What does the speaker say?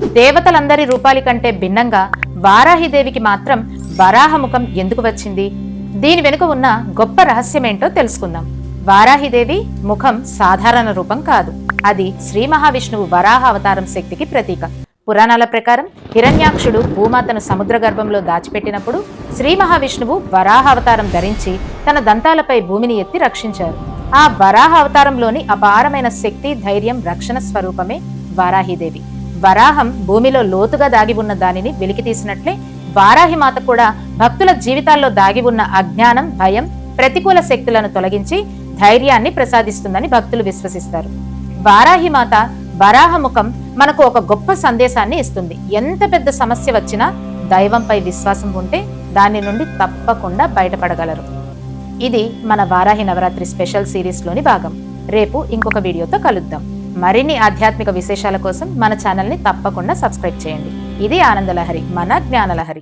దేవతలందరి రూపాలి కంటే భిన్నంగా వారాహిదేవికి మాత్రం వరాహముఖం ఎందుకు వచ్చింది? దీని వెనుక ఉన్న గొప్ప రహస్యమేంటో తెలుసుకుందాం. వారాహిదేవి ముఖం సాధారణ రూపం కాదు. అది శ్రీ మహావిష్ణువు వరాహ అవతారం శక్తికి ప్రతీక. పురాణాల ప్రకారం హిరణ్యాక్షుడు భూమాతను సముద్ర గర్భంలో దాచిపెట్టినప్పుడు శ్రీ మహావిష్ణువు వరాహ అవతారం ధరించి తన దంతాలపై భూమిని ఎత్తి రక్షించారు. ఆ వరాహ అవతారంలోని అపారమైన శక్తి, ధైర్యం, రక్షణ స్వరూపమే వారాహిదేవి. వరాహం భూమిలో లోతుగా దాగి ఉన్న దానిని వెలికితీసినట్లే వారాహిమాత కూడా భక్తుల జీవితాల్లో దాగి ఉన్న అజ్ఞానం, భయం, ప్రతికూల శక్తులను తొలగించి ధైర్యాన్ని ప్రసాదిస్తుందని భక్తులు విశ్వసిస్తారు. వారాహిమాత వరాహముఖం మనకు ఒక గొప్ప సందేశాన్ని ఇస్తుంది. ఎంత పెద్ద సమస్య వచ్చినా దైవంపై విశ్వాసం ఉంటే దాని నుండి తప్పకుండా బయటపడగలరు. ఇది మన వారాహి నవరాత్రి స్పెషల్ సిరీస్లోని భాగం. రేపు ఇంకొక వీడియోతో కలుద్దాం. మరిన్ని ఆధ్యాత్మిక విశేషాల కోసం మన ఛానల్ని తప్పకుండా సబ్స్క్రైబ్ చేయండి. ఇది ఆనందలహరి, మన జ్ఞానలహరి.